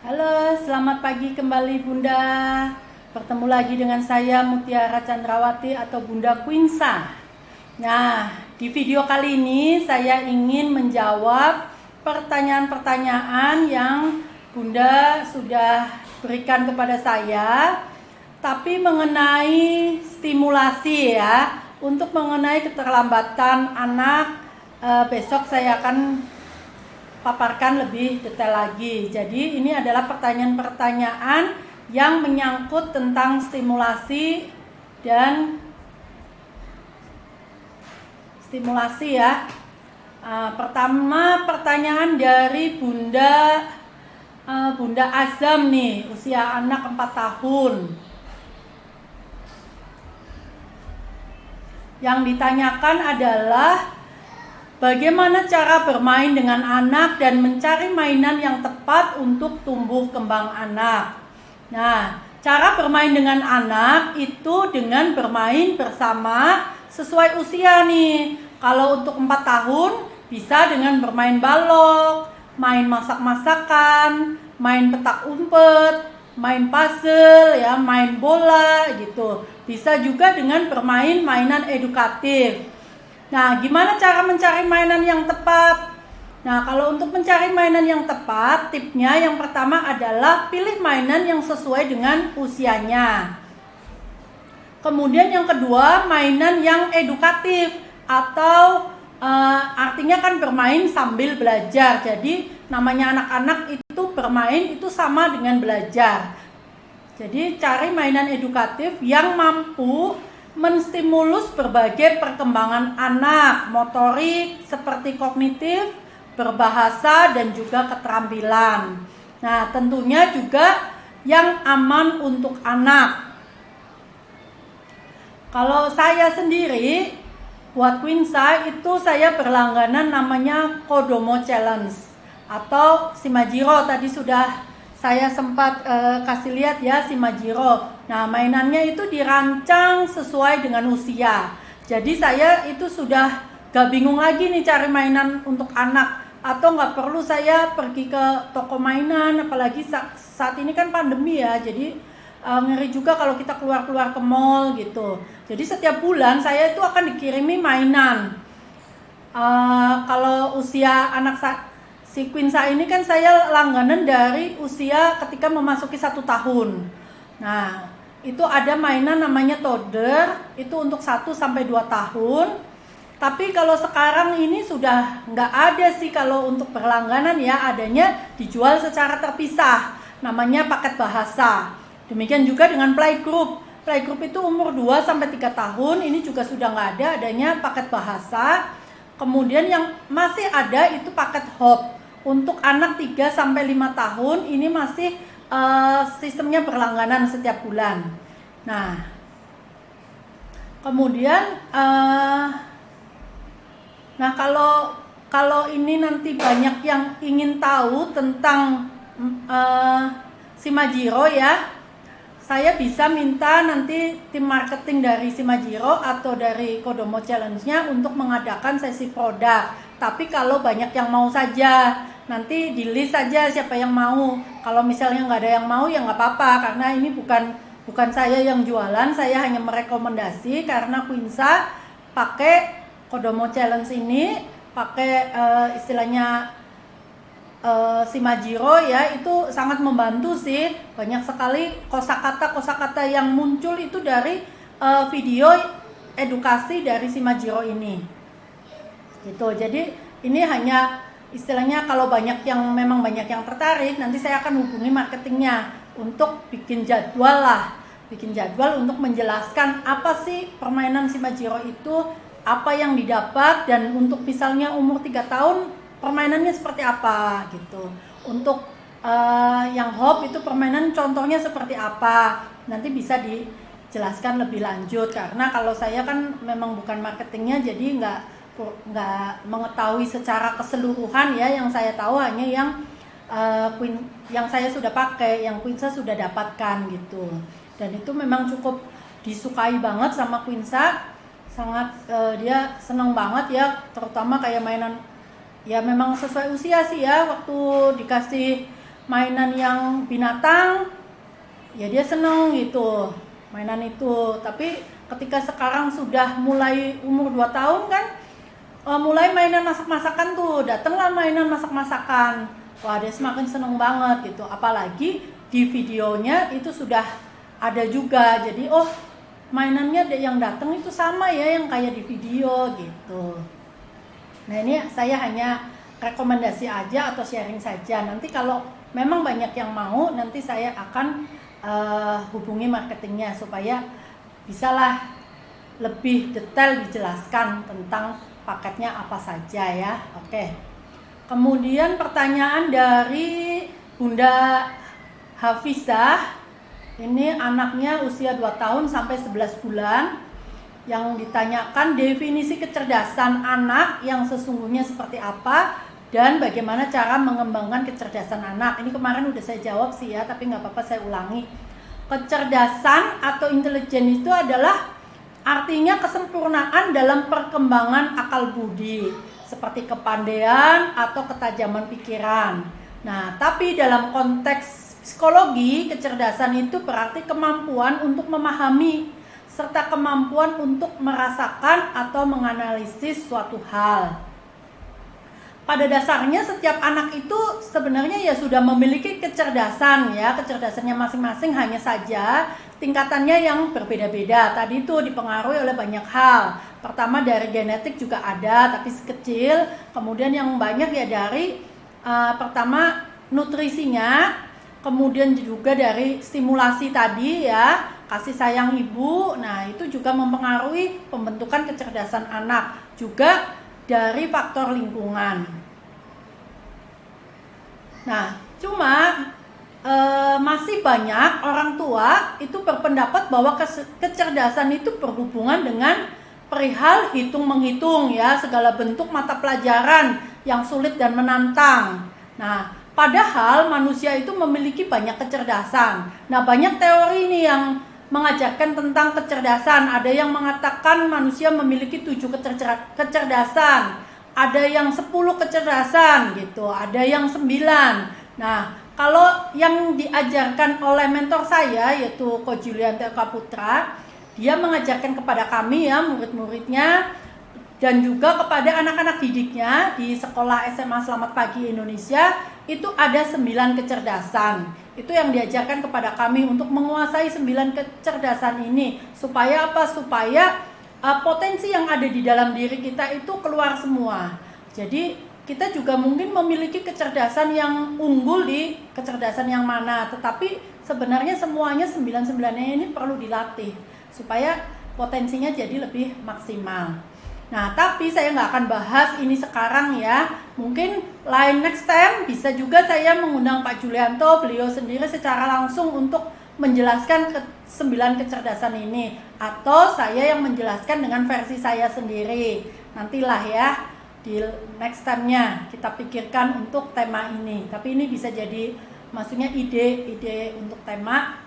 Halo, selamat pagi kembali Bunda. Bertemu lagi dengan saya Mutiara Chandrawati atau Bunda Quinsa. Nah, di video kali ini saya ingin menjawab pertanyaan-pertanyaan yang Bunda sudah berikan kepada saya, tapi mengenai stimulasi ya, untuk mengenai keterlambatan anak. Besok saya akan paparkan lebih detail lagi. Jadi ini adalah pertanyaan-pertanyaan yang menyangkut tentang stimulasi dan stimulasi ya. Pertama pertanyaan dari Bunda Azam nih, usia anak 4 tahun. Yang ditanyakan adalah bagaimana cara bermain dengan anak dan mencari mainan yang tepat untuk tumbuh kembang anak. Nah, cara bermain dengan anak itu dengan bermain bersama sesuai usia nih. Kalau untuk 4 tahun bisa dengan bermain balok, main masak-masakan, main petak umpet, main puzzle ya, main bola gitu. Bisa juga dengan bermain mainan edukatif. Nah, gimana cara mencari mainan yang tepat? Nah, kalau untuk mencari mainan yang tepat, tipsnya yang pertama adalah pilih mainan yang sesuai dengan usianya. Kemudian yang kedua, mainan yang edukatif atau artinya kan bermain sambil belajar. Jadi namanya anak-anak itu bermain itu sama dengan belajar. Jadi cari mainan edukatif yang mampu menstimulus berbagai perkembangan anak, motorik seperti kognitif, berbahasa, dan juga keterampilan. Nah, tentunya juga yang aman untuk anak. Kalau saya sendiri, buat Quinsa itu saya berlangganan namanya Kodomo Challenge atau Shimajiro. Tadi sudah saya sempat kasih lihat ya Shimajiro. Nah, mainannya itu dirancang sesuai dengan usia. Jadi saya itu sudah gak bingung lagi nih cari mainan untuk anak, atau nggak perlu saya pergi ke toko mainan, apalagi saat ini kan pandemi ya. Jadi ngeri juga kalau kita keluar-keluar ke mall gitu. Jadi setiap bulan saya itu akan dikirimi mainan. Kalau usia anak si Quinsa ini kan saya langganan dari usia ketika memasuki 1 tahun. Nah, itu ada mainan namanya toddler, itu untuk 1-2 tahun. Tapi kalau sekarang ini sudah nggak ada sih kalau untuk berlangganan ya, adanya dijual secara terpisah, namanya paket bahasa. Demikian juga dengan playgroup. Playgroup itu umur 2-3 tahun, ini juga sudah nggak ada, adanya paket bahasa. Kemudian yang masih ada itu paket hop. Untuk anak 3-5 tahun ini masih sistemnya berlangganan setiap bulan. Nah, kemudian nah kalau ini nanti banyak yang ingin tahu tentang Shimajiro ya, saya bisa minta nanti tim marketing dari Shimajiro atau dari Kodomo Challenge-nya untuk mengadakan sesi produk. Tapi kalau banyak yang mau saja, nanti di list saja siapa yang mau. Kalau misalnya nggak ada yang mau ya nggak apa-apa, karena ini bukan saya yang jualan, saya hanya merekomendasi karena Quinsa pakai Kodomo Challenge ini, pakai istilahnya Shimajiro ya, itu sangat membantu sih. Banyak sekali kosakata yang muncul itu dari video edukasi dari Shimajiro ini gitu. Jadi ini hanya istilahnya kalau memang banyak yang tertarik, nanti saya akan hubungi marketingnya untuk bikin jadwal untuk menjelaskan apa sih permainan Shimajiro itu, apa yang didapat, dan untuk misalnya umur 3 tahun permainannya seperti apa gitu. Untuk yang hop itu permainan contohnya seperti apa, nanti bisa dijelaskan lebih lanjut, karena kalau saya kan memang bukan marketingnya, jadi nggak mengetahui secara keseluruhan ya. Yang saya tahu hanya yang saya sudah pakai, yang Quinsa sudah dapatkan gitu. Dan itu memang cukup disukai banget sama Quinsa, sangat dia senang banget ya, terutama kayak mainan ya memang sesuai usia sih ya. Waktu dikasih mainan yang binatang, ya dia seneng gitu mainan itu. Tapi ketika sekarang sudah mulai umur 2 tahun kan, mulai mainan masak-masakan tuh, datanglah mainan masak-masakan. Wah, dia semakin seneng banget gitu. Apalagi di videonya itu sudah ada juga. Jadi mainannya yang datang itu sama ya yang kayak di video gitu. Nah, ini saya hanya rekomendasi aja atau sharing saja. Nanti kalau memang banyak yang mau, nanti saya akan hubungi marketingnya supaya bisalah lebih detail dijelaskan tentang paketnya apa saja ya. Oke. Kemudian pertanyaan dari Bunda Hafizah. Ini anaknya usia 2 tahun sampai 11 bulan. Yang ditanyakan definisi kecerdasan anak yang sesungguhnya seperti apa dan bagaimana cara mengembangkan kecerdasan anak. Ini kemarin udah saya jawab sih ya, tapi nggak apa-apa saya ulangi. Kecerdasan atau intelijen itu adalah artinya kesempurnaan dalam perkembangan akal budi, seperti kepandaian atau ketajaman pikiran. Nah, tapi dalam konteks psikologi, kecerdasan itu berarti kemampuan untuk memahami serta kemampuan untuk merasakan atau menganalisis suatu hal. Pada dasarnya setiap anak itu sebenarnya ya sudah memiliki kecerdasan ya, kecerdasannya masing-masing, hanya saja tingkatannya yang berbeda-beda. Tadi itu dipengaruhi oleh banyak hal. Pertama dari genetik juga ada, tapi sekecil. Kemudian yang banyak ya dari pertama nutrisinya, kemudian juga dari stimulasi tadi ya, kasih sayang ibu. Nah, itu juga mempengaruhi pembentukan kecerdasan anak, juga dari faktor lingkungan. Nah, cuma masih banyak orang tua itu berpendapat bahwa kecerdasan itu berhubungan dengan perihal hitung-menghitung ya, segala bentuk mata pelajaran yang sulit dan menantang. Nah, padahal manusia itu memiliki banyak kecerdasan. Nah, banyak teori nih yang mengajarkan tentang kecerdasan. Ada yang mengatakan manusia memiliki 7 kecerdasan, ada yang 10 kecerdasan gitu, ada yang 9. Nah, kalau yang diajarkan oleh mentor saya yaitu Coach Julian Teka Putra, dia mengajarkan kepada kami ya, murid-muridnya dan juga kepada anak-anak didiknya di sekolah SMA Selamat Pagi Indonesia, itu ada 9 kecerdasan. Itu yang diajarkan kepada kami untuk menguasai 9 kecerdasan ini. Supaya apa? Supaya potensi yang ada di dalam diri kita itu keluar semua. Jadi kita juga mungkin memiliki kecerdasan yang unggul di kecerdasan yang mana, tetapi sebenarnya semuanya 9-9-nya ini perlu dilatih supaya potensinya jadi lebih maksimal. Nah, tapi saya nggak akan bahas ini sekarang ya. Mungkin lain next time bisa juga saya mengundang Pak Julianto, beliau sendiri secara langsung untuk menjelaskan 9 kecerdasan ini, atau saya yang menjelaskan dengan versi saya sendiri. Nantilah ya di next time-nya kita pikirkan untuk tema ini. Tapi ini bisa jadi maksudnya ide-ide untuk tema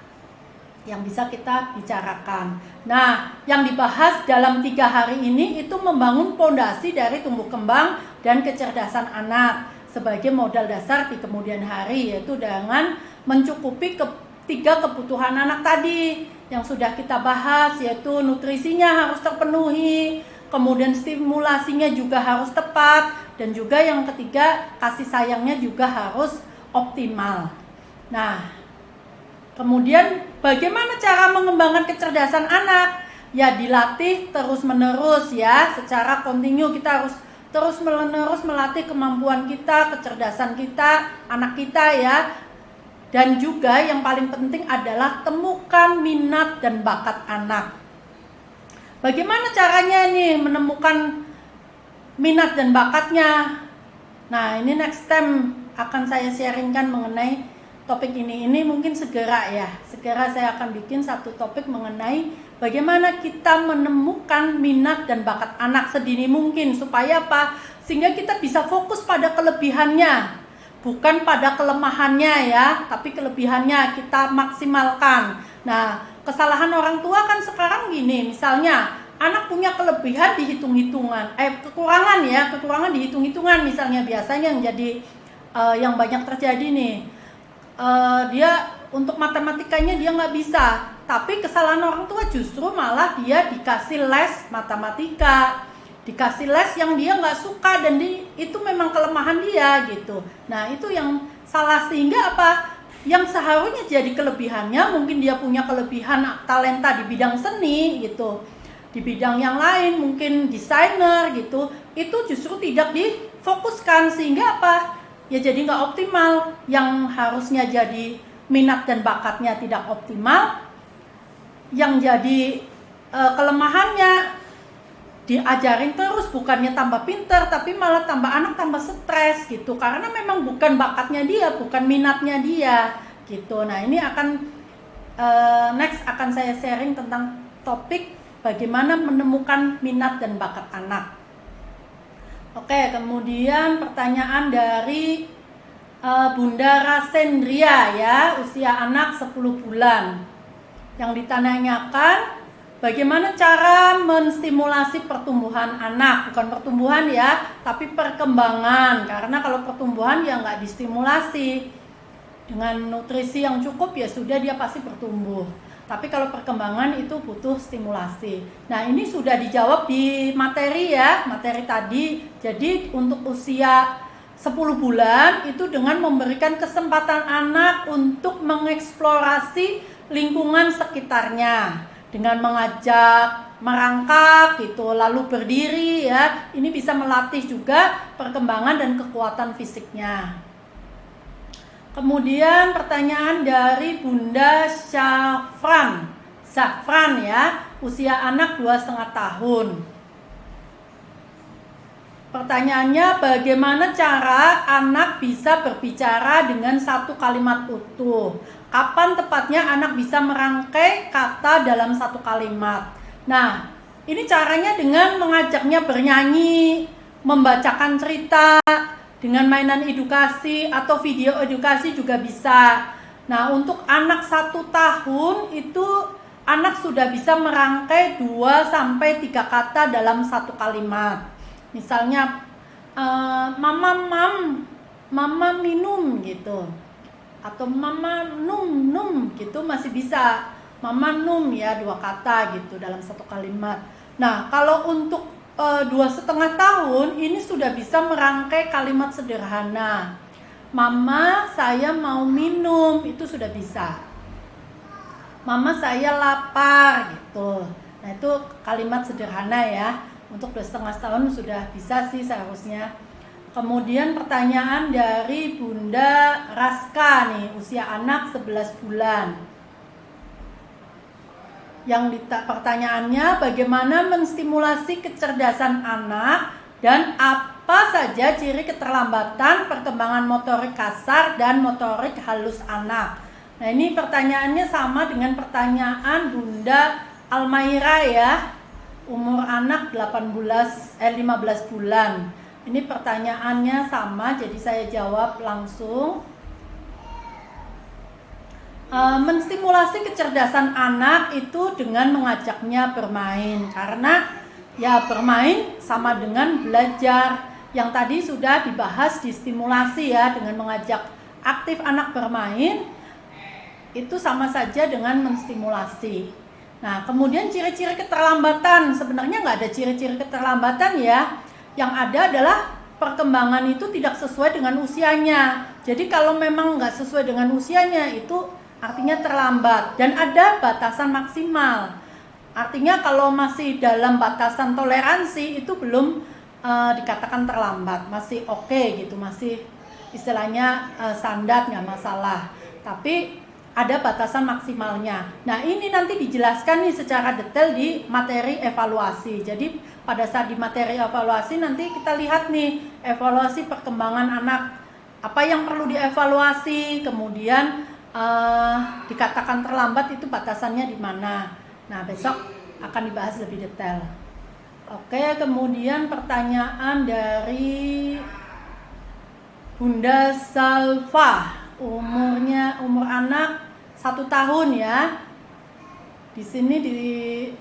yang bisa kita bicarakan. Nah, yang dibahas dalam 3 hari ini itu membangun fondasi dari tumbuh kembang dan kecerdasan anak sebagai modal dasar di kemudian hari, yaitu dengan mencukupi 3 kebutuhan anak tadi yang sudah kita bahas, yaitu nutrisinya harus terpenuhi, kemudian stimulasinya juga harus tepat, dan juga yang ketiga kasih sayangnya juga harus optimal. Nah, kemudian bagaimana cara mengembangkan kecerdasan anak? Ya dilatih terus-menerus ya, secara kontinu kita harus terus-menerus melatih kemampuan kita, kecerdasan kita, anak kita ya. Dan juga yang paling penting adalah temukan minat dan bakat anak. Bagaimana caranya nih menemukan minat dan bakatnya? Nah, ini next time akan saya sharingkan mengenai topik ini. Ini mungkin segera ya, segera saya akan bikin satu topik mengenai bagaimana kita menemukan minat dan bakat anak sedini mungkin. Supaya apa? Sehingga kita bisa fokus pada kelebihannya, bukan pada kelemahannya ya, tapi kelebihannya kita maksimalkan. Nah, kesalahan orang tua kan sekarang gini, misalnya anak punya kelebihan dihitung-hitungan, kekurangan ya, kekurangan dihitung-hitungan misalnya, biasanya yang jadi yang banyak terjadi nih. dia untuk matematikanya dia nggak bisa, tapi kesalahan orang tua justru malah dia dikasih les matematika, dikasih les yang dia nggak suka dan itu memang kelemahan dia gitu. Nah itu yang salah, sehingga apa? Yang seharusnya jadi kelebihannya, mungkin dia punya kelebihan talenta di bidang seni gitu, di bidang yang lain mungkin desainer gitu, itu justru tidak difokuskan, sehingga apa? Ya jadi nggak optimal. Yang harusnya jadi minat dan bakatnya tidak optimal, yang jadi kelemahannya diajarin terus, bukannya tambah pinter tapi malah anak tambah stres gitu, karena memang bukan bakatnya dia, bukan minatnya dia gitu. Nah ini akan next akan saya sharing tentang topik bagaimana menemukan minat dan bakat anak. Oke, kemudian pertanyaan dari Bunda Rasendria ya, usia anak 10 bulan, yang ditanyakan bagaimana cara menstimulasi pertumbuhan anak, bukan pertumbuhan ya, tapi perkembangan, karena kalau pertumbuhan ya nggak distimulasi dengan nutrisi yang cukup ya sudah dia pasti bertumbuh. Tapi kalau perkembangan itu butuh stimulasi. Nah ini sudah dijawab di materi ya, materi tadi. Jadi untuk usia 10 bulan itu dengan memberikan kesempatan anak untuk mengeksplorasi lingkungan sekitarnya, dengan mengajak merangkak gitu, lalu berdiri ya. Ini bisa melatih juga perkembangan dan kekuatan fisiknya. Kemudian pertanyaan dari Bunda Syafran ya, usia anak 2,5 tahun. Pertanyaannya, bagaimana cara anak bisa berbicara dengan satu kalimat utuh? Kapan tepatnya anak bisa merangkai kata dalam satu kalimat? Nah, ini caranya dengan mengajaknya bernyanyi, membacakan cerita, dengan mainan edukasi atau video edukasi juga bisa. Nah, untuk anak 1 tahun itu anak sudah bisa merangkai 2-3 kata dalam satu kalimat. Misalnya mama minum gitu, atau mama num gitu masih bisa. Mama num ya 2 kata gitu dalam satu kalimat. Nah, kalau untuk 2,5 tahun ini sudah bisa merangkai kalimat sederhana. Mama saya mau minum, itu sudah bisa. Mama saya lapar gitu. Nah itu kalimat sederhana ya. Untuk 2,5 tahun sudah bisa sih seharusnya. Kemudian pertanyaan dari Bunda Raska nih, usia anak 11 bulan. Yang pertanyaannya, bagaimana menstimulasi kecerdasan anak dan apa saja ciri keterlambatan perkembangan motorik kasar dan motorik halus anak. Nah ini pertanyaannya sama dengan pertanyaan Bunda Almaira ya, umur anak 15 bulan. Ini pertanyaannya sama, jadi saya jawab langsung. Menstimulasi kecerdasan anak itu dengan mengajaknya bermain, karena ya bermain sama dengan belajar. Yang tadi sudah dibahas di stimulasi ya, dengan mengajak aktif anak bermain itu sama saja dengan menstimulasi. Nah kemudian ciri-ciri keterlambatan, sebenarnya nggak ada ciri-ciri keterlambatan ya. Yang ada adalah perkembangan itu tidak sesuai dengan usianya. Jadi kalau memang nggak sesuai dengan usianya itu artinya terlambat, dan ada batasan maksimal. Artinya kalau masih dalam batasan toleransi itu belum dikatakan terlambat, masih oke gitu, masih istilahnya standar, nggak masalah. Tapi ada batasan maksimalnya. Nah ini nanti dijelaskan nih secara detail di materi evaluasi. Jadi pada saat di materi evaluasi nanti kita lihat nih evaluasi perkembangan anak, apa yang perlu dievaluasi, kemudian dikatakan terlambat itu batasannya di mana. Nah besok akan dibahas lebih detail. Oke, kemudian pertanyaan dari Bunda Salva, umur anak 1 tahun ya. Di sini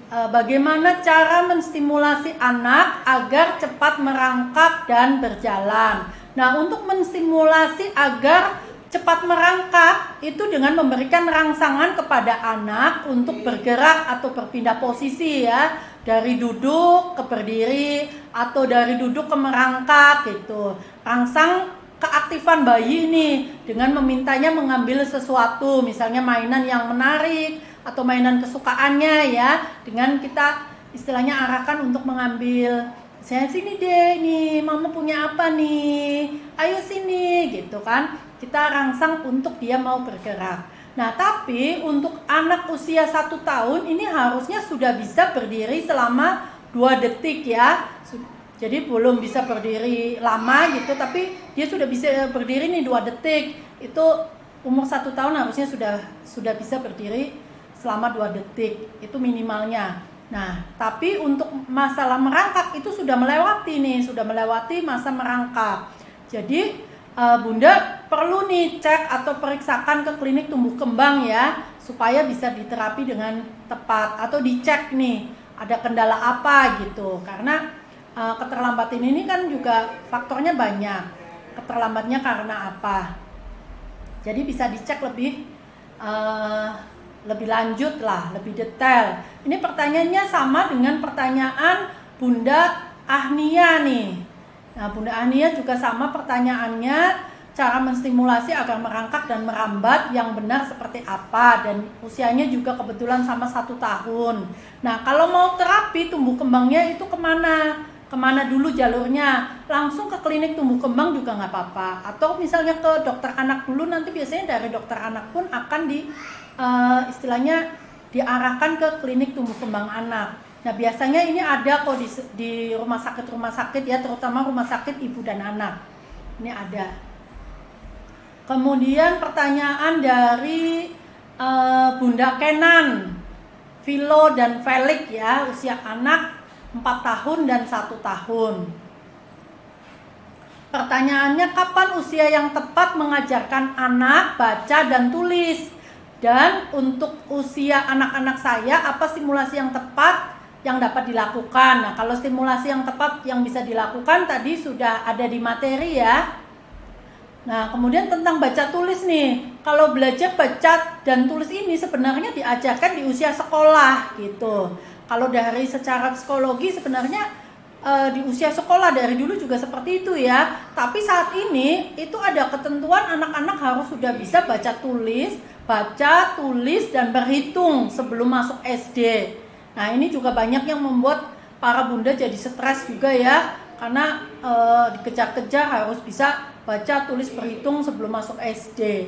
bagaimana cara menstimulasi anak agar cepat merangkak dan berjalan. Nah untuk menstimulasi agar cepat merangkak itu dengan memberikan rangsangan kepada anak untuk bergerak atau berpindah posisi ya, dari duduk ke berdiri atau dari duduk ke merangkak gitu. Rangsang keaktifan bayi ini dengan memintanya mengambil sesuatu, misalnya mainan yang menarik atau mainan kesukaannya ya, dengan kita istilahnya arahkan untuk mengambil. Saya sini deh, nih mama punya apa nih, ayo sini gitu kan, kita rangsang untuk dia mau bergerak. Nah tapi untuk anak usia 1 tahun ini harusnya sudah bisa berdiri selama 2 detik ya, jadi belum bisa berdiri lama gitu, tapi dia sudah bisa berdiri nih 2 detik. Itu umur 1 tahun harusnya sudah bisa berdiri selama 2 detik, itu minimalnya. Nah, tapi untuk masalah merangkak itu sudah melewati masa merangkak. Jadi Bunda perlu nih cek atau periksakan ke klinik tumbuh kembang ya, supaya bisa diterapi dengan tepat, atau dicek nih ada kendala apa gitu. Karena keterlambatan ini kan juga faktornya banyak. Keterlambatnya karena apa? Jadi bisa dicek lebih lanjut lah, lebih detail. Ini pertanyaannya sama dengan pertanyaan Bunda Ahnia nih. Nah, Bunda Ahnia juga sama pertanyaannya, cara menstimulasi agar merangkak dan merambat yang benar seperti apa, dan usianya juga kebetulan sama 1 tahun. Nah, kalau mau terapi tumbuh kembangnya itu kemana dulu jalurnya? Langsung ke klinik tumbuh kembang juga nggak apa-apa, atau misalnya ke dokter anak dulu, nanti biasanya dari dokter anak pun akan istilahnya diarahkan ke klinik tumbuh kembang anak. Nah biasanya ini ada kok di rumah sakit ya, terutama rumah sakit ibu dan anak, ini ada. Kemudian pertanyaan dari Bunda Kenan, Vilo dan Felix ya, usia anak 4 tahun dan 1 tahun. Pertanyaannya, kapan usia yang tepat mengajarkan anak baca dan tulis? Dan untuk usia anak-anak saya, apa stimulasi yang tepat yang dapat dilakukan? Nah, kalau stimulasi yang tepat yang bisa dilakukan tadi sudah ada di materi ya. Nah, kemudian tentang baca tulis nih. Kalau belajar baca dan tulis ini sebenarnya diajarkan di usia sekolah gitu. Kalau dari secara psikologi sebenarnya di usia sekolah dari dulu juga seperti itu ya. Tapi saat ini itu ada ketentuan anak-anak harus sudah bisa baca tulis dan berhitung sebelum masuk SD. Nah ini juga banyak yang membuat para bunda jadi stres juga ya, karena dikejar-kejar harus bisa baca tulis berhitung sebelum masuk SD.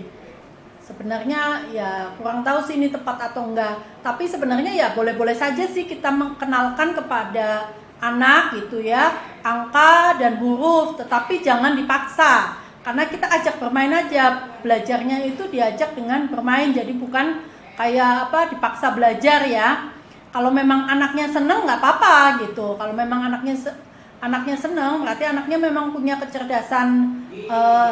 Sebenarnya ya kurang tahu sih ini tepat atau enggak, tapi sebenarnya ya boleh-boleh saja sih kita mengenalkan kepada anak gitu ya angka dan huruf, tetapi jangan dipaksa. Karena kita ajak bermain aja, belajarnya itu diajak dengan bermain, jadi bukan kayak dipaksa belajar ya. Kalau memang anaknya seneng nggak apa-apa gitu. Kalau memang anaknya seneng, berarti anaknya memang punya kecerdasan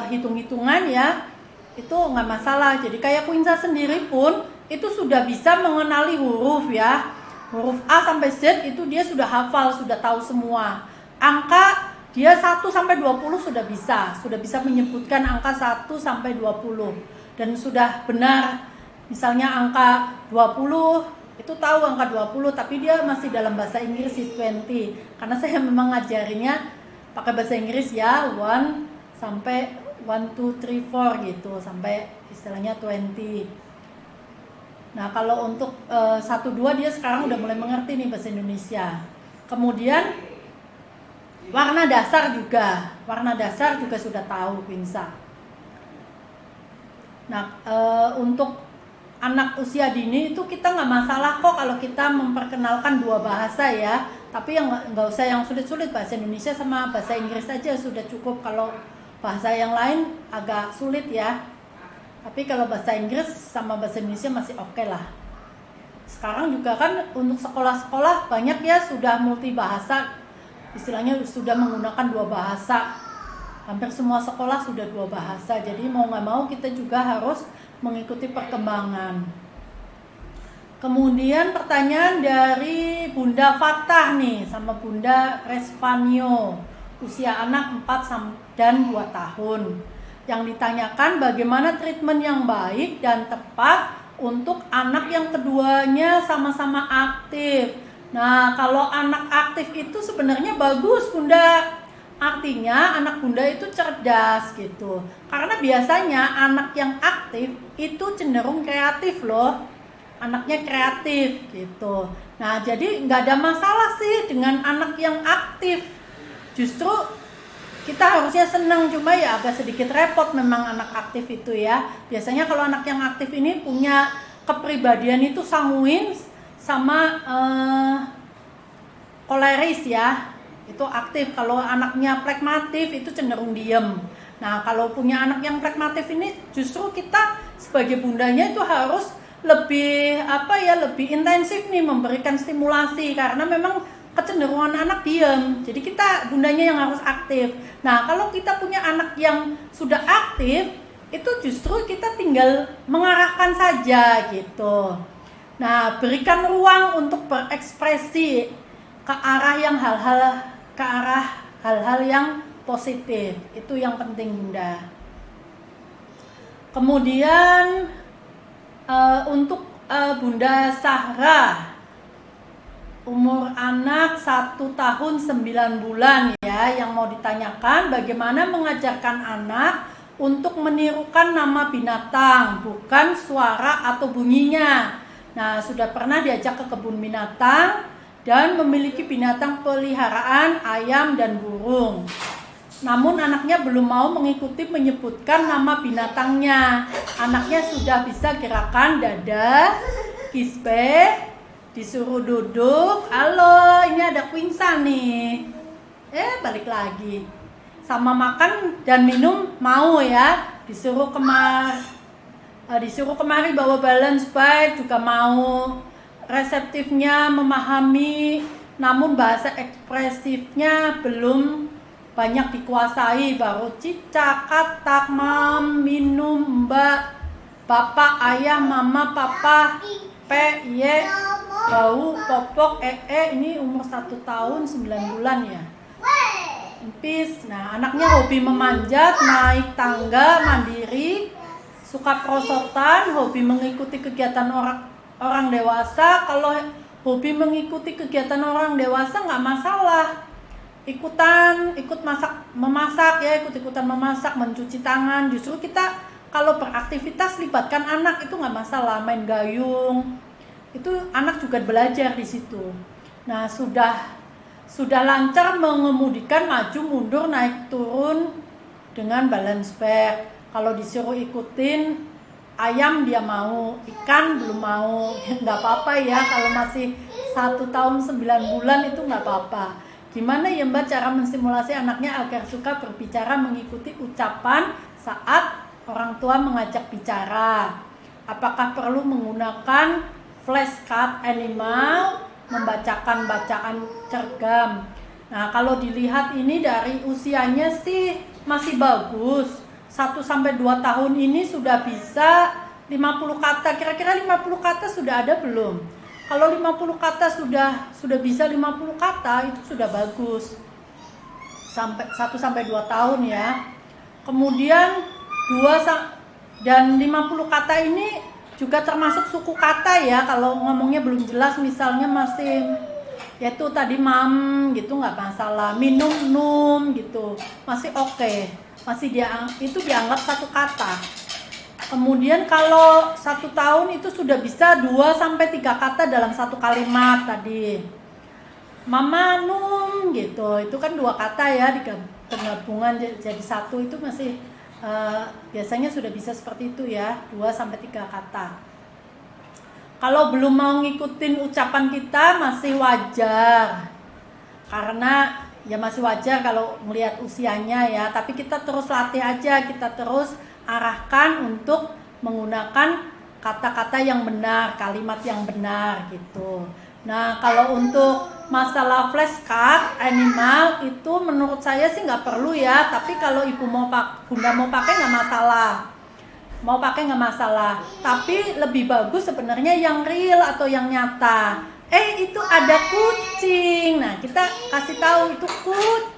hitung-hitungan ya, itu nggak masalah. Jadi kayak Quinsa sendiri pun itu sudah bisa mengenali huruf ya, huruf A sampai Z itu dia sudah hafal, sudah tahu semua. Angka dia 1 sampai 20 sudah bisa menyebutkan angka 1 sampai 20 dan sudah benar. Misalnya angka 20 itu tahu angka 20, tapi dia masih dalam bahasa Inggris is 20. Karena saya memang ngajarinnya pakai bahasa Inggris ya, 1 sampai 1 2 3 4 gitu, sampai istilahnya 20. Nah, kalau untuk 1 2 dia sekarang udah mulai mengerti nih bahasa Indonesia. Kemudian warna dasar juga sudah tahu Quinsa. Nah, untuk anak usia dini itu kita nggak masalah kok kalau kita memperkenalkan 2 bahasa ya. Tapi yang nggak usah yang sulit-sulit, bahasa Indonesia sama bahasa Inggris aja sudah cukup. Kalau bahasa yang lain agak sulit ya. Tapi kalau bahasa Inggris sama bahasa Indonesia masih oke lah. Sekarang juga kan untuk sekolah-sekolah banyak ya sudah multibahasa. Istilahnya sudah menggunakan 2 bahasa. Hampir semua sekolah sudah 2 bahasa. Jadi mau nggak mau kita juga harus mengikuti perkembangan. Kemudian pertanyaan dari Bunda Fatah nih sama Bunda Respanio, usia anak 4 dan 2 tahun. Yang ditanyakan bagaimana treatment yang baik dan tepat untuk anak yang keduanya sama-sama aktif. Nah, kalau anak aktif itu sebenarnya bagus, Bunda. Artinya anak Bunda itu cerdas gitu. Karena biasanya anak yang aktif itu cenderung kreatif loh. Anaknya kreatif gitu. Nah, jadi nggak ada masalah sih dengan anak yang aktif. Justru kita harusnya senang, cuma ya agak sedikit repot memang anak aktif itu ya. Biasanya kalau anak yang aktif ini punya kepribadian itu sanguin sama koleris ya, itu aktif. Kalau anaknya flekmatif itu cenderung diem. Nah, kalau punya anak yang flekmatif ini justru kita sebagai bundanya itu harus lebih lebih intensif nih memberikan stimulasi, karena memang kecenderungan anak diam. Jadi kita bundanya yang harus aktif. Nah, kalau kita punya anak yang sudah aktif, itu justru kita tinggal mengarahkan saja gitu. Nah, berikan ruang untuk berekspresi ke arah hal-hal yang positif. Itu yang penting, Bunda. Kemudian untuk Bunda Sahra, umur anak 1 tahun 9 bulan ya, yang mau ditanyakan bagaimana mengajarkan anak untuk menirukan nama binatang, bukan suara atau bunyinya. Nah, sudah pernah diajak ke kebun binatang dan memiliki binatang peliharaan, ayam dan burung. Namun anaknya belum mau mengikuti menyebutkan nama binatangnya. Anaknya sudah bisa gerakan dada, kisbeh, disuruh duduk. Halo, ini ada Quinsa nih. Balik lagi. Sama makan dan minum mau ya. Disuruh kemari bawa balance bike juga mau. Reseptifnya memahami, namun bahasa ekspresifnya belum banyak dikuasai. Baru cicak, katak, mam, minum, mbak, bapak, ayah, mama, papa, pe, ye, bau, popok, ini umur 1 tahun 9 bulan ya. Empis. Nah, anaknya hobi memanjat, naik tangga, mandiri, suka prosotan, hobi mengikuti kegiatan orang dewasa. Kalau hobi mengikuti kegiatan orang dewasa nggak masalah. Ikut memasak ya, ikut-ikutan memasak, mencuci tangan. Justru kita kalau beraktivitas libatkan anak itu nggak masalah. Main gayung, itu anak juga belajar di situ. Nah, sudah lancar mengemudikan maju mundur naik turun dengan balance bag. Kalau disuruh ikutin ayam dia mau, ikan belum mau. Nggak apa-apa ya, kalau masih 1 tahun 9 bulan itu nggak apa-apa. Gimana ya Mbak cara menstimulasi anaknya agar suka berbicara mengikuti ucapan saat orang tua mengajak bicara? Apakah perlu menggunakan flashcard animal, membacakan bacaan cergam? Nah, kalau dilihat ini dari usianya sih masih bagus. 1-2 tahun ini sudah bisa 50 kata. Kira-kira 50 kata sudah ada belum? Kalau 50 kata sudah bisa 50 kata itu sudah bagus. 1-2 tahun ya. Kemudian 50 kata ini juga termasuk suku kata ya. Kalau ngomongnya belum jelas, misalnya masih yaitu tadi mam gitu nggak masalah, minum num gitu masih oke. Masih itu dianggap satu kata. Kemudian kalau 1 tahun itu sudah bisa 2-3 kata dalam satu kalimat tadi. Mama num gitu, itu kan 2 kata ya, penggabungan jadi satu, itu masih biasanya sudah bisa seperti itu ya, 2-3 kata. Kalau belum mau ngikutin ucapan kita masih wajar, karena ya masih wajar kalau melihat usianya ya, tapi kita terus latih aja, kita terus arahkan untuk menggunakan kata-kata yang benar, kalimat yang benar gitu. Nah, kalau untuk masalah flashcard animal itu menurut saya sih nggak perlu ya, tapi kalau bunda mau pakai nggak masalah. Tapi lebih bagus sebenarnya yang real atau yang nyata. Itu ada kucing. Nah, kita kasih tahu itu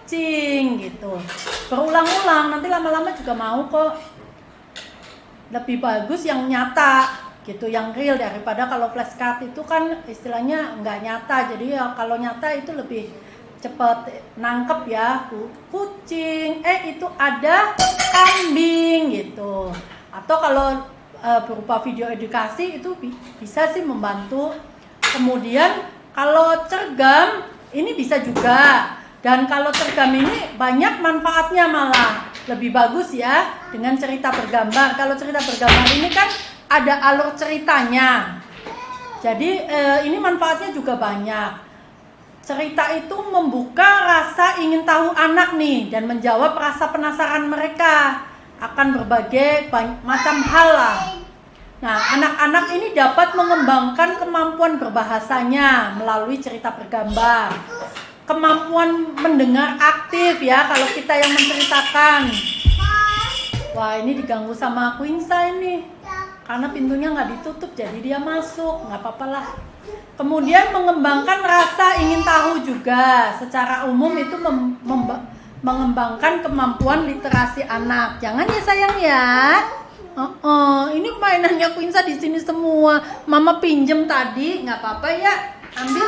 kucing gitu. Berulang-ulang, nanti lama-lama juga mau kok. Lebih bagus yang nyata gitu, yang real, daripada kalau flashcard itu kan istilahnya nggak nyata. Jadi ya kalau nyata itu lebih cepet nangkep ya. Kucing, itu ada kambing gitu. Atau kalau berupa video edukasi itu bisa sih membantu. Kemudian kalau cergam ini bisa juga. Dan kalau cergam ini banyak manfaatnya, malah lebih bagus ya dengan cerita bergambar. Kalau cerita bergambar ini kan ada alur ceritanya. Jadi ini manfaatnya juga banyak. Cerita itu membuka rasa ingin tahu anak nih dan menjawab rasa penasaran mereka akan berbagai macam hal lah. Nah, anak-anak ini dapat mengembangkan kemampuan berbahasanya melalui cerita bergambar. Kemampuan mendengar aktif ya kalau kita yang menceritakan. Wah, ini diganggu sama Quinsa ini karena pintunya nggak ditutup, jadi dia masuk. Nggak apa-apa lah. Kemudian mengembangkan rasa ingin tahu juga. Secara umum itu mengembangkan kemampuan literasi anak. Jangan ya sayang ya. Ini mainannya Quinsa di sini semua. Mama pinjem tadi, nggak apa-apa ya. Ambil.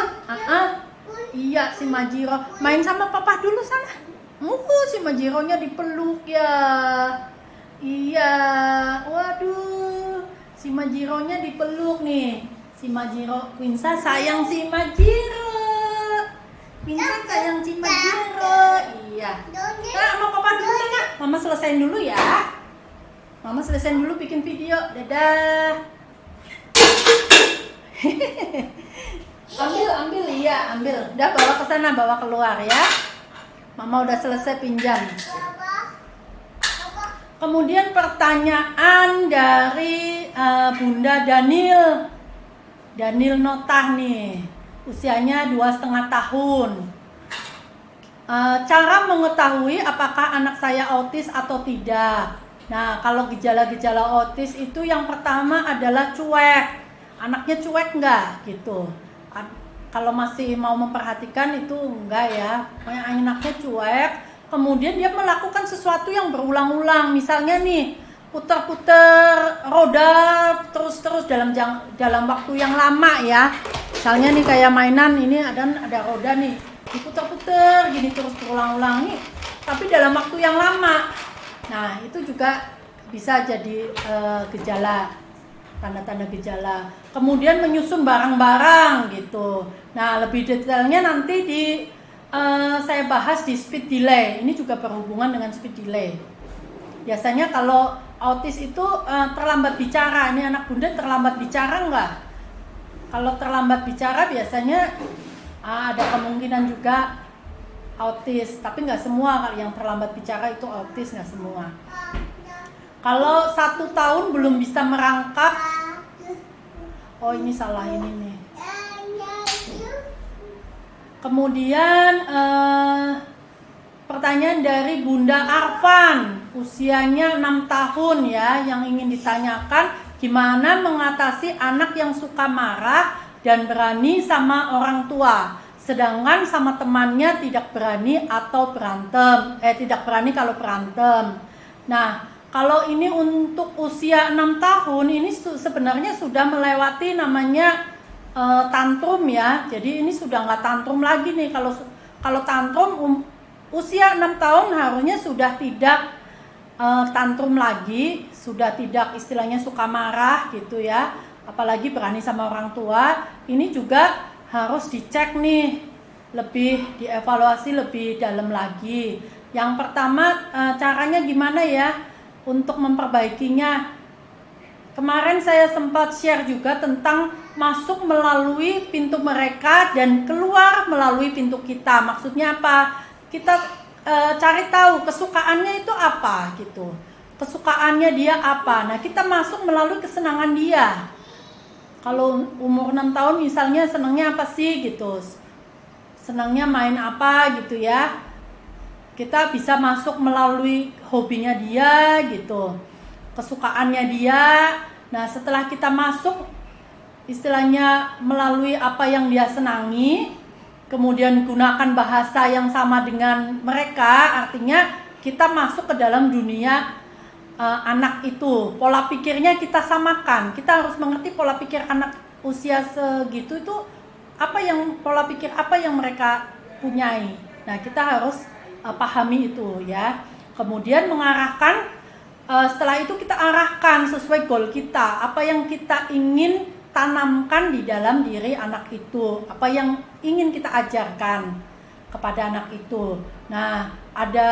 Iya, si Majiro main sama papa dulu sana. Si Majironya dipeluk ya. Iya, waduh, si Majironya dipeluk nih. Si Majiro, Quinsa sayang si Majiro. Quinsa sayang si Majiro. Iya. Sama papa dulu sana. Mama selesain dulu ya. Mama selesain dulu bikin video. Dadah. Ambil, iya, ambil. Udah bawa ke sana, bawa keluar ya. Mama udah selesai pinjam. Kemudian pertanyaan dari Bunda Daniel Notah nih. Usianya 2,5 tahun. Cara mengetahui apakah anak saya autis atau tidak. Nah, kalau gejala-gejala autis itu yang pertama adalah cuek. Anaknya cuek nggak gitu. Kalau masih mau memperhatikan itu enggak ya. Pokoknya anaknya cuek. Kemudian dia melakukan sesuatu yang berulang-ulang. Misalnya nih, putar-putar roda terus-terus dalam waktu yang lama ya. Misalnya nih kayak mainan ini ada roda nih, diputar-putar gini terus berulang-ulang nih. Tapi dalam waktu yang lama. Nah, itu juga bisa jadi gejala. Tanda-tanda gejala. Kemudian menyusun barang-barang gitu. Nah, lebih detailnya nanti saya bahas di speed delay. Ini juga berhubungan dengan speed delay. Biasanya kalau autis itu terlambat bicara. Ini anak bunda terlambat bicara enggak? Kalau terlambat bicara biasanya ada kemungkinan juga autis. Tapi nggak semua kalau yang terlambat bicara itu autis, nggak semua. Kalau 1 tahun belum bisa merangkap, ini salah ini nih. Kemudian pertanyaan dari Bunda Arfan, usianya 6 tahun ya, yang ingin ditanyakan gimana mengatasi anak yang suka marah dan berani sama orang tua, sedangkan sama temannya tidak berani atau berantem, tidak berani kalau berantem. Nah, kalau ini untuk usia 6 tahun ini sebenarnya sudah melewati namanya tantrum ya. Jadi ini sudah nggak tantrum lagi nih. Kalau tantrum usia 6 tahun harusnya sudah tidak tantrum lagi, sudah tidak istilahnya suka marah gitu ya. Apalagi berani sama orang tua. Ini juga harus dicek nih, lebih dievaluasi lebih dalam lagi. Yang pertama caranya gimana ya? Untuk memperbaikinya, kemarin saya sempat share juga tentang masuk melalui pintu mereka dan keluar melalui pintu kita. Maksudnya apa? Kita cari tahu kesukaannya itu apa gitu. Kesukaannya dia apa. Nah, kita masuk melalui kesenangan dia. Kalau umur 6 tahun misalnya senangnya apa sih gitu. Senangnya main apa gitu ya. Kita bisa masuk melalui hobinya dia gitu, kesukaannya dia. Nah, setelah kita masuk istilahnya melalui apa yang dia senangi, kemudian gunakan bahasa yang sama dengan mereka, artinya kita masuk ke dalam dunia anak itu. Pola pikirnya kita samakan. Kita harus mengerti pola pikir anak usia segitu itu pola pikir apa yang mereka punyai. Nah, kita harus pahami itu ya. Kemudian mengarahkan, setelah itu kita arahkan sesuai goal kita, apa yang kita ingin tanamkan di dalam diri anak itu, apa yang ingin kita ajarkan kepada anak itu. Nah, ada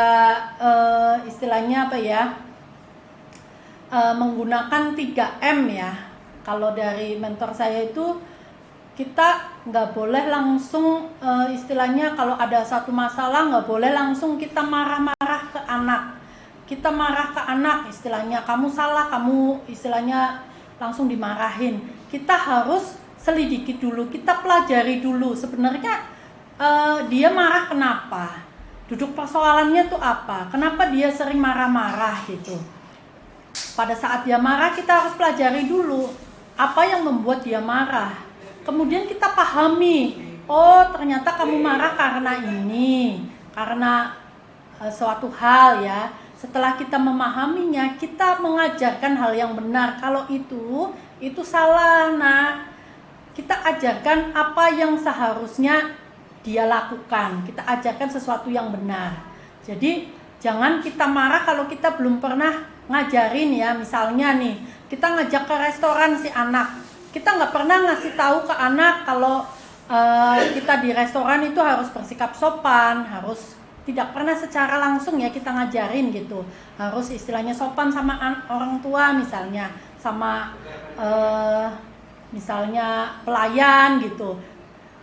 istilahnya apa ya, menggunakan 3M ya. Kalau dari mentor saya itu, kita nggak boleh langsung istilahnya kalau ada satu masalah nggak boleh langsung kita marah-marah ke anak. Kita marah ke anak, istilahnya kamu salah, kamu istilahnya langsung dimarahin. Kita harus selidiki dulu, kita pelajari dulu sebenarnya dia marah kenapa, duduk persoalannya tuh apa, kenapa dia sering marah-marah gitu. Pada saat dia marah kita harus pelajari dulu apa yang membuat dia marah. Kemudian kita pahami, oh ternyata kamu marah karena ini, karena suatu hal ya. Setelah kita memahaminya, kita mengajarkan hal yang benar. Kalau itu salah. Nah, kita ajarkan apa yang seharusnya dia lakukan. Kita ajarkan sesuatu yang benar. Jadi jangan kita marah kalau kita belum pernah ngajarin ya. Misalnya nih, kita ngajak ke restoran si anak, kita nggak pernah ngasih tahu ke anak kalau kita di restoran itu harus bersikap sopan, harus tidak pernah secara langsung ya kita ngajarin gitu, harus istilahnya sopan sama orang tua misalnya, sama misalnya pelayan gitu.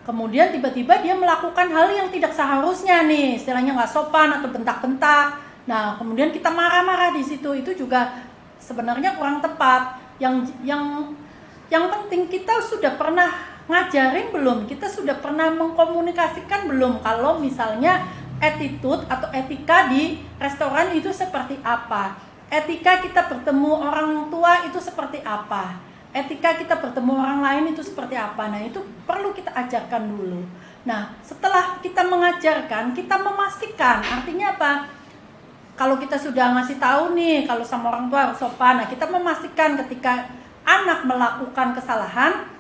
Kemudian tiba-tiba dia melakukan hal yang tidak seharusnya nih, istilahnya nggak sopan atau bentak-bentak. Nah kemudian kita marah-marah di situ, itu juga sebenarnya kurang tepat. Yang penting kita sudah pernah ngajarin belum? Kita sudah pernah mengkomunikasikan belum? Kalau misalnya attitude atau etika di restoran itu seperti apa? Etika kita bertemu orang tua itu seperti apa? Etika kita bertemu orang lain itu seperti apa? Nah itu perlu kita ajarkan dulu. Nah setelah kita mengajarkan, kita memastikan, artinya apa? Kalau kita sudah ngasih tahu nih, kalau sama orang tua harus sopan. Nah kita memastikan ketika anak melakukan kesalahan,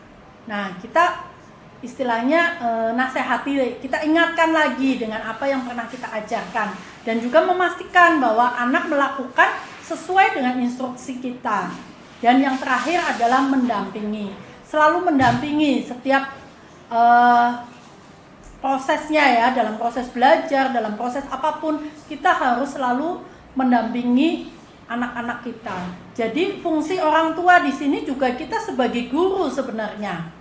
nah kita istilahnya nasihati, kita ingatkan lagi dengan apa yang pernah kita ajarkan, dan juga memastikan bahwa anak melakukan sesuai dengan instruksi kita. Dan yang terakhir adalah mendampingi, selalu mendampingi setiap prosesnya ya, dalam proses belajar, dalam proses apapun kita harus selalu mendampingi anak-anak kita. Jadi fungsi orang tua di sini juga kita sebagai guru sebenarnya.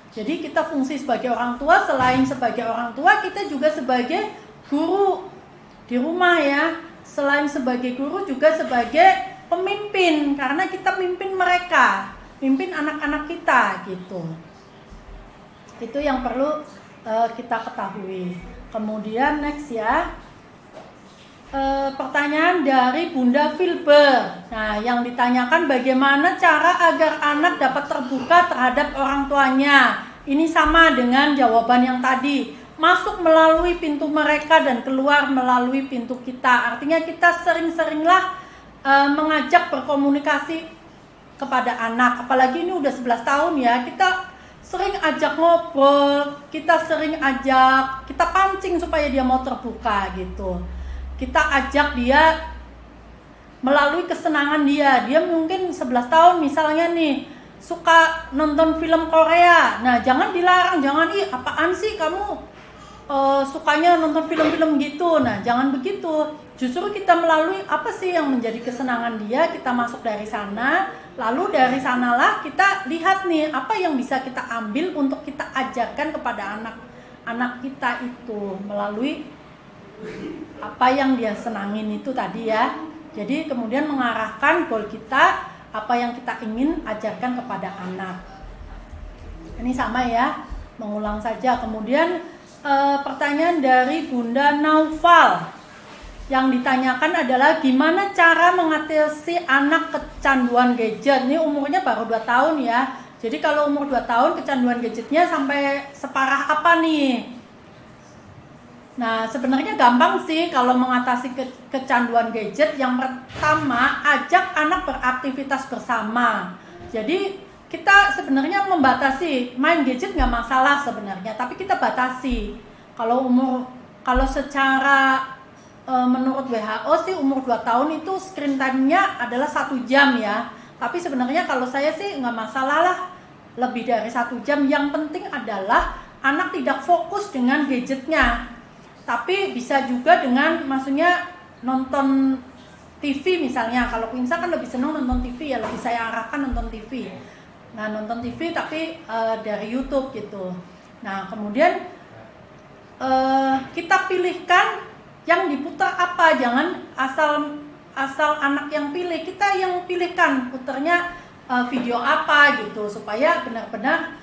Jadi kita fungsi sebagai orang tua, selain sebagai orang tua kita juga sebagai guru di rumah ya. Selain sebagai guru juga sebagai pemimpin, karena kita mimpin mereka, mimpin anak-anak kita gitu. Itu yang perlu kita ketahui. Kemudian next ya. Pertanyaan dari Bunda Filber. Nah, yang ditanyakan bagaimana cara agar anak dapat terbuka terhadap orang tuanya. Ini sama dengan jawaban yang tadi. Masuk melalui pintu mereka dan keluar melalui pintu kita. Artinya kita sering-seringlah mengajak berkomunikasi kepada anak. Apalagi ini udah 11 tahun ya. Kita sering ajak ngobrol, kita sering ajak, kita pancing supaya dia mau terbuka gitu. Kita ajak dia melalui kesenangan dia. Dia mungkin 11 tahun misalnya nih, suka nonton film Korea. Nah jangan dilarang, jangan apaan sih kamu sukanya nonton film-film gitu. Nah jangan begitu. Justru kita melalui apa sih yang menjadi kesenangan dia, kita masuk dari sana. Lalu dari sanalah kita lihat nih apa yang bisa kita ambil untuk kita ajarkan kepada anak kita itu melalui apa yang dia senangin itu tadi ya. Jadi kemudian mengarahkan goal kita, apa yang kita ingin ajarkan kepada anak. Ini sama ya, mengulang saja. Kemudian pertanyaan dari Bunda Naufal yang ditanyakan adalah gimana cara mengatasi anak kecanduan gadget. Ini umurnya baru 2 tahun ya. Jadi kalau umur 2 tahun kecanduan gadgetnya sampai separah apa nih? Nah, sebenarnya gampang sih kalau mengatasi kecanduan gadget. Yang pertama, ajak anak beraktivitas bersama. Jadi kita sebenarnya membatasi, main gadget nggak masalah sebenarnya, tapi kita batasi. Kalau secara menurut WHO sih umur 2 tahun itu screen time-nya adalah 1 jam ya. Tapi sebenarnya kalau saya sih nggak masalah lah lebih dari 1 jam. Yang penting adalah anak tidak fokus dengan gadgetnya. Tapi bisa juga dengan maksudnya nonton TV misalnya. Kalau Quinsa kan lebih senang nonton TV ya, lebih saya arahkan nonton TV. Nah, nonton TV tapi dari YouTube gitu. Nah, kemudian kita pilihkan yang diputar apa, jangan asal anak yang pilih, kita yang pilihkan putarnya video apa gitu, supaya benar-benar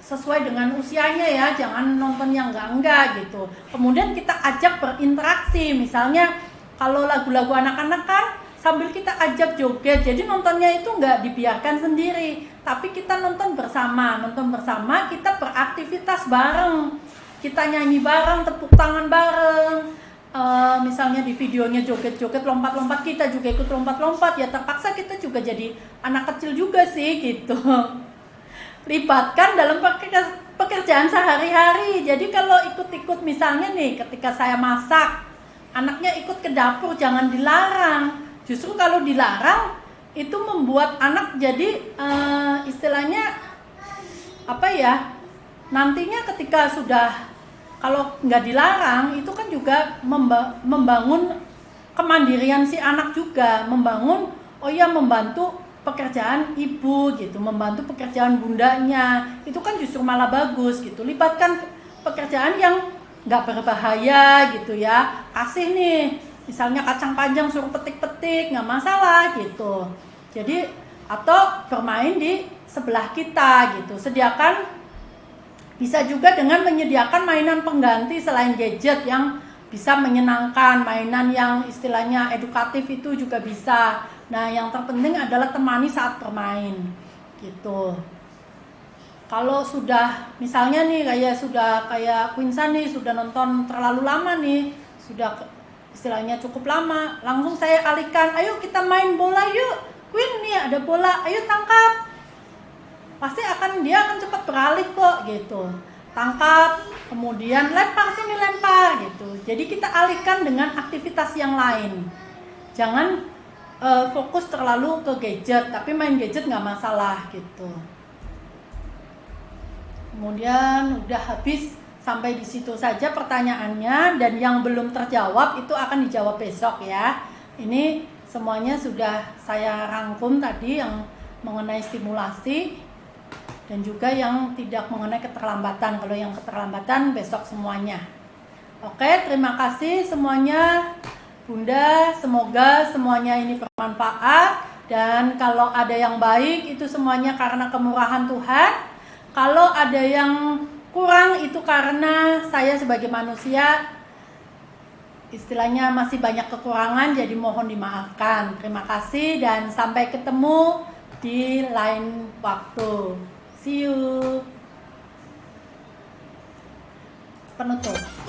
sesuai dengan usianya ya, jangan nonton yang enggak gitu. Kemudian kita ajak berinteraksi, misalnya kalau lagu-lagu anak-anak kan sambil kita ajak joget, jadi nontonnya itu enggak dibiarkan sendiri, tapi kita nonton bersama kita beraktivitas bareng, kita nyanyi bareng, tepuk tangan bareng. Misalnya di videonya joget-joget, lompat-lompat, kita juga ikut lompat-lompat, ya terpaksa kita juga jadi anak kecil juga sih gitu. Libatkan dalam pekerjaan sehari-hari. Jadi kalau ikut-ikut misalnya nih ketika saya masak, anaknya ikut ke dapur, jangan dilarang. Justru kalau dilarang itu membuat anak jadi istilahnya apa ya, nantinya ketika sudah, kalau nggak dilarang itu kan juga membangun kemandirian si anak juga, membangun membantu pekerjaan ibu gitu, membantu pekerjaan bundanya, itu kan justru malah bagus gitu. Libatkan pekerjaan yang nggak berbahaya gitu ya, kasih nih misalnya kacang panjang suruh petik-petik, nggak masalah gitu. Jadi atau bermain di sebelah kita gitu, sediakan, bisa juga dengan menyediakan mainan pengganti selain gadget yang bisa menyenangkan, mainan yang istilahnya edukatif itu juga bisa. Nah, yang terpenting adalah temani saat bermain gitu. Kalau sudah misalnya nih kayak Quinsa nih sudah nonton terlalu lama nih, sudah istilahnya cukup lama, langsung saya alihkan, ayo kita main bola yuk. Queen nih ada bola, ayo tangkap. Pasti dia akan cepat beralih kok gitu. Tangkap, kemudian lempar sini, lempar gitu. Jadi kita alihkan dengan aktivitas yang lain. Jangan fokus terlalu ke gadget, tapi main gadget nggak masalah gitu. Kemudian udah habis, sampai di situ saja pertanyaannya, dan yang belum terjawab itu akan dijawab besok ya. Ini semuanya sudah saya rangkum tadi, yang mengenai stimulasi dan juga yang tidak mengenai keterlambatan. Kalau yang keterlambatan besok semuanya. Oke, terima kasih semuanya. Bunda, semoga semuanya ini bermanfaat, dan kalau ada yang baik itu semuanya karena kemurahan Tuhan. Kalau ada yang kurang itu karena saya sebagai manusia istilahnya masih banyak kekurangan, jadi mohon dimaafkan. Terima kasih dan sampai ketemu di lain waktu. See you. Penutup.